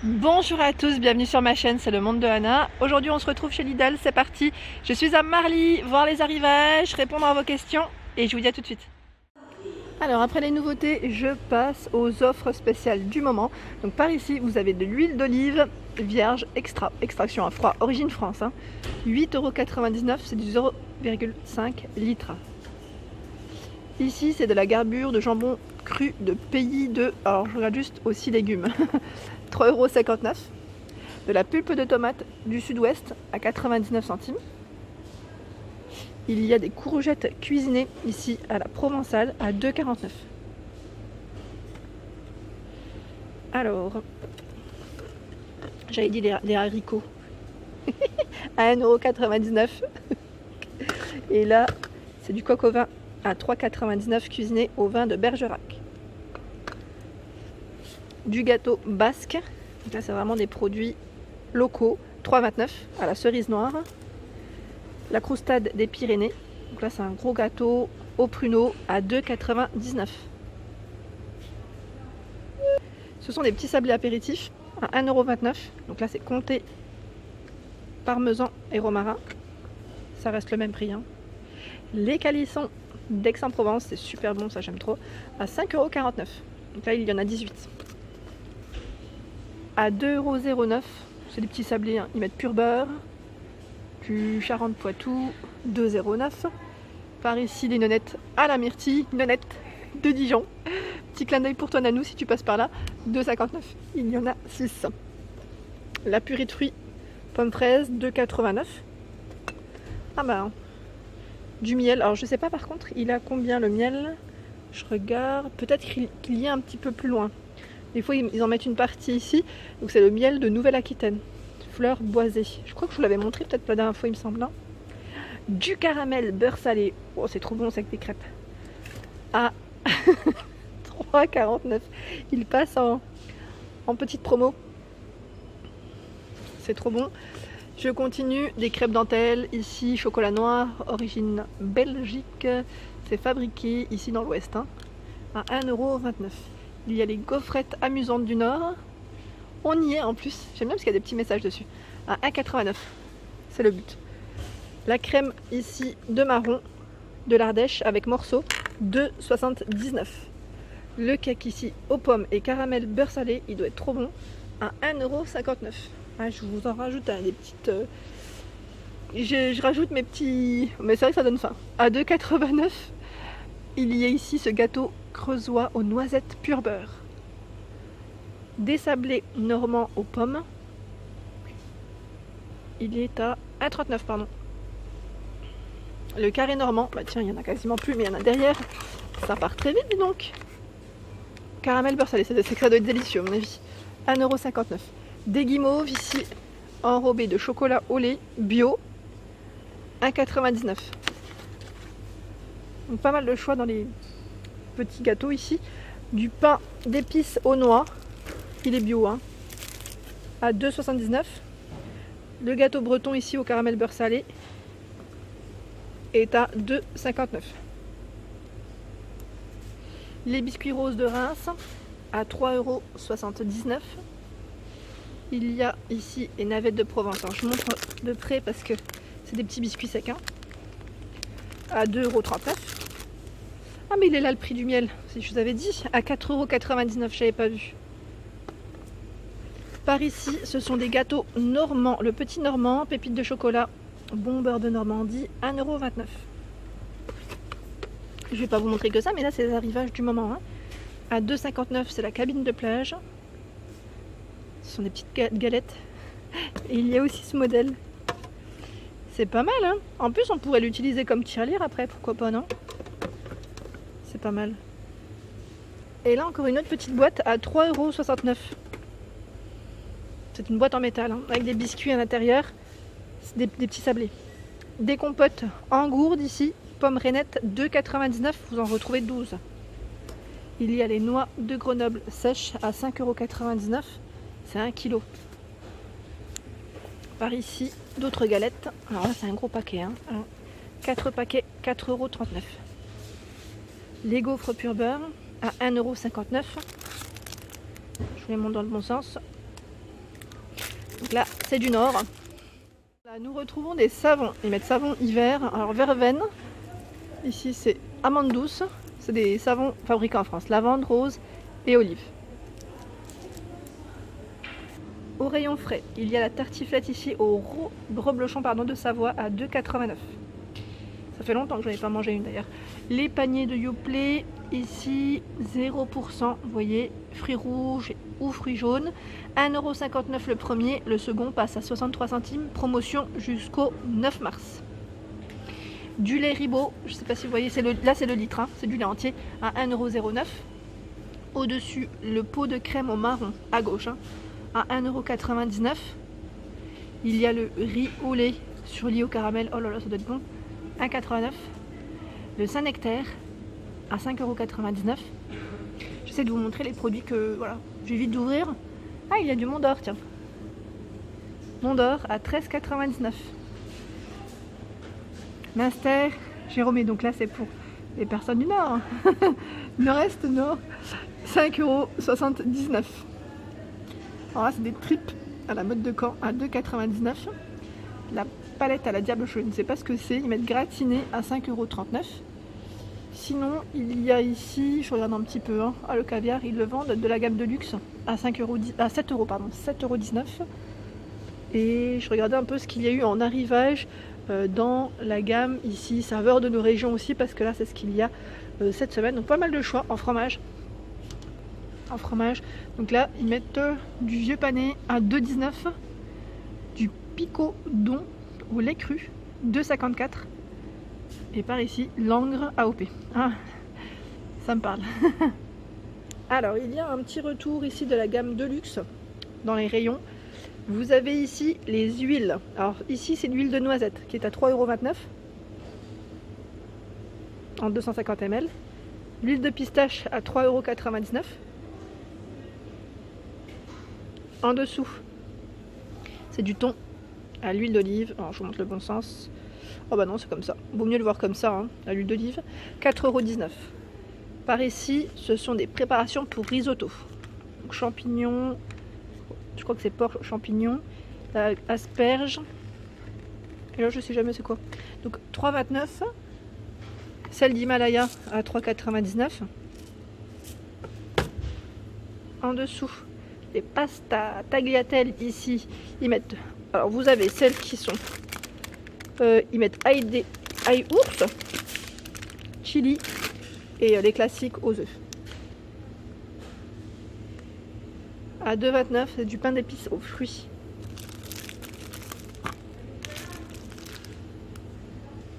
Bonjour à tous, bienvenue sur ma chaîne, c'est le monde de Anna. Aujourd'hui on se retrouve chez Lidl, c'est parti. Je suis à Marly, voir les arrivages, répondre à vos questions et je vous dis à tout de suite. Alors après les nouveautés, je passe aux offres spéciales du moment. Donc par ici vous avez de l'huile d'olive vierge extraction à froid, origine France. 8,99 €, c'est du 0,5 litres. Ici c'est de la garbure de jambon cru de pays de... Alors je regarde juste aussi légumes. 3,59 €. De la pulpe de tomate du sud-ouest à 99 centimes. Il y a des courgettes cuisinées ici à la Provençale à 2,49 €. Alors, j'avais dit les haricots à 1,99 €. Et là, c'est du coq au vin à 3,99 € cuisiné au vin de Bergerac. Du gâteau basque, donc là c'est vraiment des produits locaux, 3,29 € à la cerise noire. La croustade des Pyrénées, donc là c'est un gros gâteau au pruneau à 2,99 €. Ce sont des petits sablés apéritifs à 1,29 €, donc là c'est comté, parmesan et romarin, ça reste le même prix. Les calissons d'Aix-en-Provence, c'est super bon, ça j'aime trop, à 5,49 €, donc là il y en a 18. À 2,09 €, c'est des petits sablés, ils mettent pur beurre, du Charente-Poitou, 2,09 €. Par ici, les nonettes à la myrtille, nonettes de Dijon. Petit clin d'œil pour toi, Nanou, si tu passes par là, 2,59 €. Il y en a 6. La purée de fruits, pommes fraises, 2,89 €. Ah bah, du miel. Alors, je sais pas par contre, il a combien le miel? Je regarde, peut-être qu'il y a un petit peu plus loin. Des fois, ils en mettent une partie ici. Donc, c'est le miel de Nouvelle-Aquitaine. Fleurs boisées. Je crois que je vous l'avais montré peut-être la dernière fois, il me semble. Du caramel beurre salé. Oh, c'est trop bon, c'est avec des crêpes. À 3,49 €. Il passe en petite promo. C'est trop bon. Je continue. Des crêpes dentelles. Ici, chocolat noir, origine Belgique. C'est fabriqué ici dans l'Ouest. À 1,29 €. Il y a les gaufrettes amusantes du Nord. On y est en plus. J'aime bien parce qu'il y a des petits messages dessus. À 1,89 €. C'est le but. La crème ici de marron de l'Ardèche avec morceaux, 2,79 €. Le cake ici aux pommes et caramel beurre salé, il doit être trop bon, à 1,59 €. Ah, je vous en rajoute des petites... Je rajoute mes petits... Mais c'est vrai que ça donne faim. À 2,89 €. Il y a ici ce gâteau creusois aux noisettes pur beurre. Des sablés normands aux pommes. Il est à 1,39 €, pardon. Le carré normand, bah tiens, il y en a quasiment plus, mais il y en a derrière. Ça part très vite, dis donc. Caramel beurre salé, ça doit être délicieux à mon avis. 1,59 €. Des guimauves ici, enrobés de chocolat au lait, bio, 1,99 €. Donc pas mal de choix dans les petits gâteaux ici. Du pain d'épices aux noix, il est bio, à 2,79 €. Le gâteau breton ici au caramel beurre salé est à 2,59 €. Les biscuits roses de Reims à 3,79 €. Il y a ici les navettes de Provence. Alors, je montre de près parce que c'est des petits biscuits secs. À 2,39 €. Ah mais il est là le prix du miel, si je vous avais dit, à 4,99 €, je n'avais pas vu. Par ici, ce sont des gâteaux normands, le petit normand, pépites de chocolat, bon beurre de Normandie, 1,29 €. Je vais pas vous montrer que ça, mais là c'est les arrivages du moment. À 2,59 €, c'est la cabine de plage. Ce sont des petites galettes. Et il y a aussi ce modèle. C'est pas mal, En plus, on pourrait l'utiliser comme tirelire après, pourquoi pas, non? C'est pas mal. Et là, encore une autre petite boîte à 3,69 €. C'est une boîte en métal, avec des biscuits à l'intérieur, des petits sablés. Des compotes en gourde ici, pommes rainettes 2,99 €, vous en retrouvez 12. Il y a les noix de Grenoble sèches à 5,99 €, c'est 1 kg. Par ici, d'autres galettes, alors là c'est un gros paquet, 4 paquets, 4,39 €. Les gaufres pur beurre à 1,59 €. Je les monte dans le bon sens. Donc là, c'est du Nord. Là, nous retrouvons des savons. Ils mettent savon hiver. Alors, verveine. Ici, c'est amande douce. C'est des savons fabriqués en France. Lavande, rose et olive. Au rayon frais, il y a la tartiflette ici au reblochon de Savoie à 2,89 €. Ça fait longtemps que je n'avais pas mangé une d'ailleurs. Les paniers de Yoplait, ici 0%, vous voyez, fruits rouges ou fruits jaunes. 1,59 € le premier, le second passe à 63 centimes, promotion jusqu'au 9 mars. Du lait Ribot, je ne sais pas si vous voyez, là c'est le litre, hein, c'est du lait entier, à 1,09 €. Au-dessus, le pot de crème au marron, à gauche, hein, à 1,99 €. Il y a le riz au lait sur lit au caramel, oh là là, ça doit être bon, 1,89 €. Le Saint-Nectaire à 5,99 €. J'essaie de vous montrer les produits que voilà, j'évite d'ouvrir. Ah, il y a du Mont d'Or, tiens. Mont d'Or à 13,99 €. Minster, Jérôme, donc là c'est pour les personnes du Nord. Nord-Est, Nord, 5,79 €. Alors là, c'est des tripes à la mode de Caen à 2,99 €. La palette à la diable, je ne sais pas ce que c'est. Ils mettent gratiné à 5,39 €. Sinon, il y a ici, je regarde un petit peu, hein, le caviar, ils le vendent de la gamme de luxe à 7,19 €. Et je regardais un peu ce qu'il y a eu en arrivage dans la gamme ici, saveur de nos régions aussi, parce que là, c'est ce qu'il y a cette semaine. Donc pas mal de choix en fromage. Donc là, ils mettent du vieux pané à 2,19 €, du picodon au lait cru 2,54 €, et par ici Langres AOP. Ah, ça me parle. Alors, il y a un petit retour ici de la gamme de luxe dans les rayons. Vous avez ici les huiles. Alors ici, c'est l'huile de noisette qui est à 3,29 € en 250 ml. L'huile de pistache à 3,99 €. En dessous, c'est du thon à l'huile d'olive. Alors je vous montre le bon sens. Oh bah non, c'est comme ça. Vaut mieux le voir comme ça, hein, à l'huile d'olive. 4,19 €. Par ici, ce sont des préparations pour risotto. Donc champignons, je crois que c'est porc champignon, asperges. Et là, je sais jamais c'est quoi. Donc 3,29 €. Celle d'Himalaya à 3,99 €. En dessous, les pastas tagliatelles ici, ils mettent. Alors vous avez celles qui sont. Ils mettent ail ours, chili et les classiques aux œufs. À 2,29 €, c'est du pain d'épices aux fruits.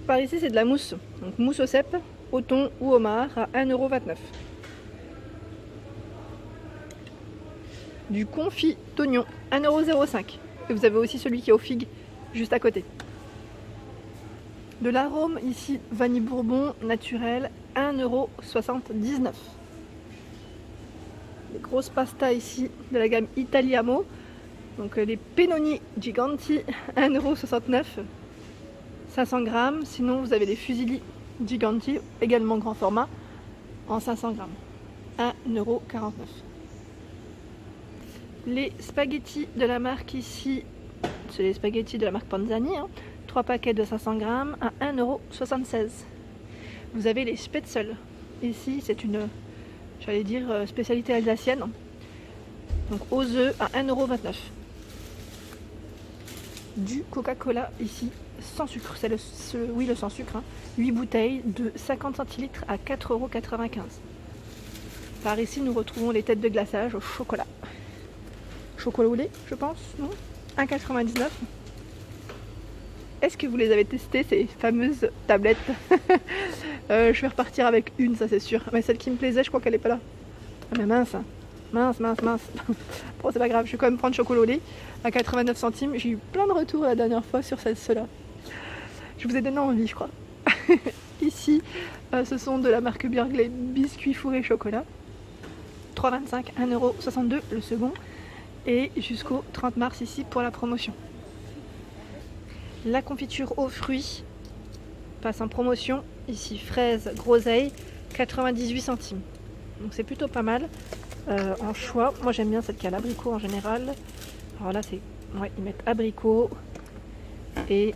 Par ici, c'est de la mousse. Donc mousse au cèpe, au thon ou au homard à 1,29 €. Du confit d'oignon, 1,05 €. Et vous avez aussi celui qui est aux figues, juste à côté. De l'arôme, ici, vanille bourbon naturel, 1,79 €. Les grosses pastas ici, de la gamme Italiamo. Donc les Pennoni Giganti, 1,69 €. 500 grammes. Sinon, vous avez les fusilli Giganti, également grand format, en 500 grammes. 1,49 €. Les spaghettis de la marque ici, c'est les spaghettis de la marque Panzani, hein, 3 paquets de 500 grammes à 1,76 €. Vous avez les Spätzle. Ici, c'est une, j'allais dire, spécialité alsacienne. Donc aux œufs à 1,29 €. Du Coca-Cola ici, sans sucre. C'est le sans sucre. Hein. 8 bouteilles de 50 centilitres à 4,95 €. Par ici, nous retrouvons les têtes de glaçage au chocolat. Chocolat au lait, je pense, non ? 1,99 €. Est-ce que vous les avez testées, ces fameuses tablettes? Je vais repartir avec une, ça c'est sûr. Mais celle qui me plaisait, je crois qu'elle n'est pas là. Ah mais mince, mince. Bon, c'est pas grave, je vais quand même prendre chocolat au lait à 89 centimes. J'ai eu plein de retours la dernière fois sur celle-là. Je vous ai donné envie, je crois. Ici, ce sont de la marque Birgley biscuits fourrés chocolat. 3,25 €, 1,62 € le second. Et jusqu'au 30 mars ici pour la promotion. La confiture aux fruits passe en promotion. Ici, fraise, groseille, 98 centimes. Donc c'est plutôt pas mal en choix. Moi j'aime bien cette qui a l'abricot en général. Alors là c'est Ouais, ils mettent abricots et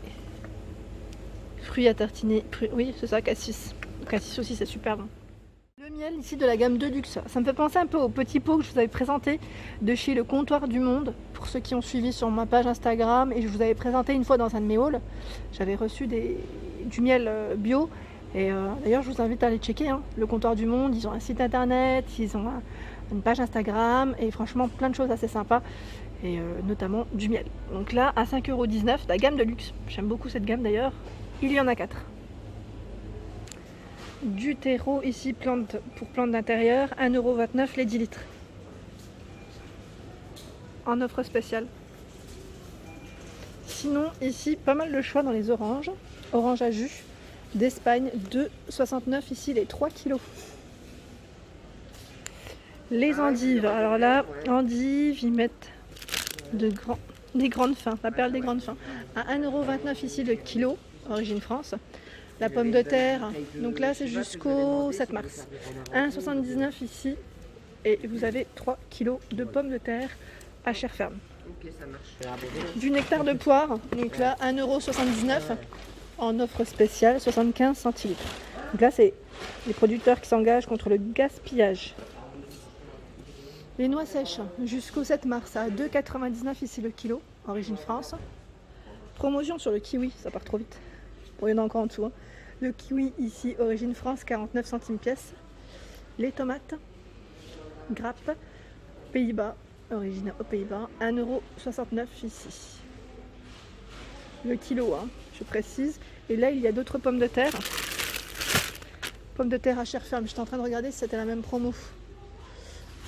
fruits à tartiner. Oui, c'est ça, cassis. Cassis aussi, c'est super bon. Le miel ici de la gamme de luxe, ça me fait penser un peu au petit pot que je vous avais présenté de chez Le Comptoir du Monde. Pour ceux qui ont suivi sur ma page Instagram, et je vous avais présenté une fois dans un de mes hauls, j'avais reçu du miel bio. Et d'ailleurs, je vous invite à aller checker hein, Le Comptoir du Monde. Ils ont un site internet, ils ont une page Instagram et franchement plein de choses assez sympas. Et notamment du miel. Donc là, à 5,19 €, la gamme de luxe. J'aime beaucoup cette gamme d'ailleurs. Il y en a 4. Du terreau ici, pour plantes d'intérieur, 1,29 € les 10 litres. En offre spéciale. Sinon, ici, pas mal de choix dans les oranges. Orange à jus d'Espagne, 2,69 € ici les 3 kg. Les endives, alors là, endives, ils mettent des grandes fins, la perle des grandes fins. À 1,29 € ici le kilo, origine France. La pomme de terre, donc là c'est jusqu'au 7 mars. 1,79 € ici et vous avez 3 kg de pommes de terre à chair ferme. Du nectar de poire, donc là 1,79 € en offre spéciale, 75 centilitres. Donc là c'est les producteurs qui s'engagent contre le gaspillage. Les noix sèches jusqu'au 7 mars à 2,99 € ici le kilo, origine France. Promotion sur le kiwi, ça part trop vite. Bon, il y en a encore en dessous. Hein. Le kiwi ici, origine France, 49 centimes pièce. Les tomates, grappes, Pays-Bas, origine aux Pays-Bas, 1,69 € ici. Le kilo, hein, je précise. Et là, il y a d'autres pommes de terre. Pommes de terre à chair ferme. J'étais en train de regarder si c'était la même promo.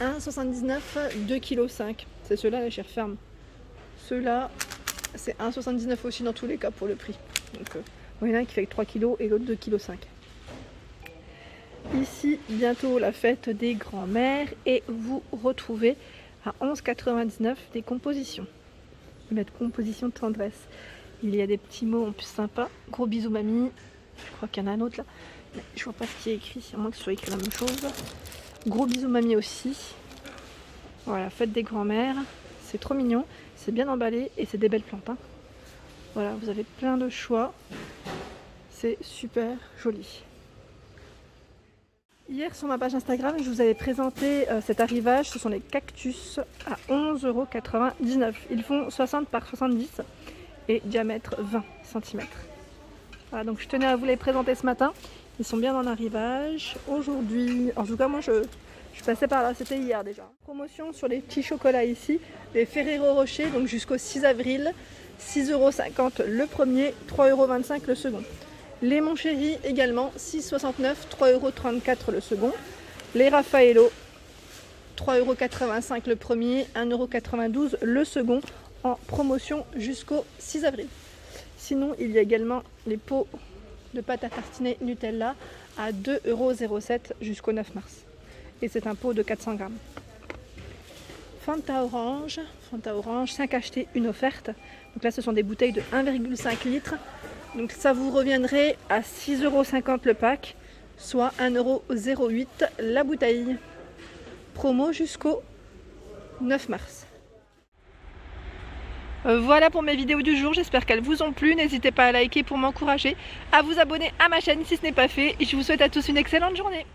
1,79 €, 2,5 kg. C'est ceux-là, la chair ferme. Ceux-là, c'est 1,79 € aussi dans tous les cas pour le prix. Donc, il y en a un qui fait 3 kg et l'autre 2,5 kg. Ici, bientôt la fête des grands-mères et vous retrouvez à 11,99 € des compositions. Ils mettent composition de tendresse. Il y a des petits mots en plus sympas. Gros bisous mamie. Je crois qu'il y en a un autre là. Mais je vois pas ce qui est écrit, à moins que ce soit écrit la même chose. Gros bisous mamie aussi. Voilà, fête des grands-mères. C'est trop mignon. C'est bien emballé et c'est des belles plantes. Hein. Voilà, vous avez plein de choix. C'est super joli. Hier sur ma page Instagram, je vous avais présenté cet arrivage. Ce sont les cactus à 11,99 €. Ils font 60 par 70 et diamètre 20 cm. Voilà, donc je tenais à vous les présenter ce matin. Ils sont bien en arrivage. Aujourd'hui, en tout cas moi je passais par là, c'était hier déjà. Promotion sur les petits chocolats ici, les Ferrero Rocher, donc jusqu'au 6 avril, 6,50 € le premier, 3,25 € le second. Les Mon Chéri également, 6,69 €, 3,34 € le second. Les Raffaello, 3,85 € le premier, 1,92 € le second, en promotion jusqu'au 6 avril. Sinon, il y a également les pots de pâte à tartiner Nutella à 2,07 € jusqu'au 9 mars. Et c'est un pot de 400 grammes. Fanta Orange, 5 achetés, une offerte. Donc là, ce sont des bouteilles de 1,5 litres. Donc ça vous reviendrait à 6,50 € le pack, soit 1,08 € la bouteille. Promo jusqu'au 9 mars. Voilà pour mes vidéos du jour, j'espère qu'elles vous ont plu. N'hésitez pas à liker pour m'encourager, à vous abonner à ma chaîne si ce n'est pas fait. Et je vous souhaite à tous une excellente journée.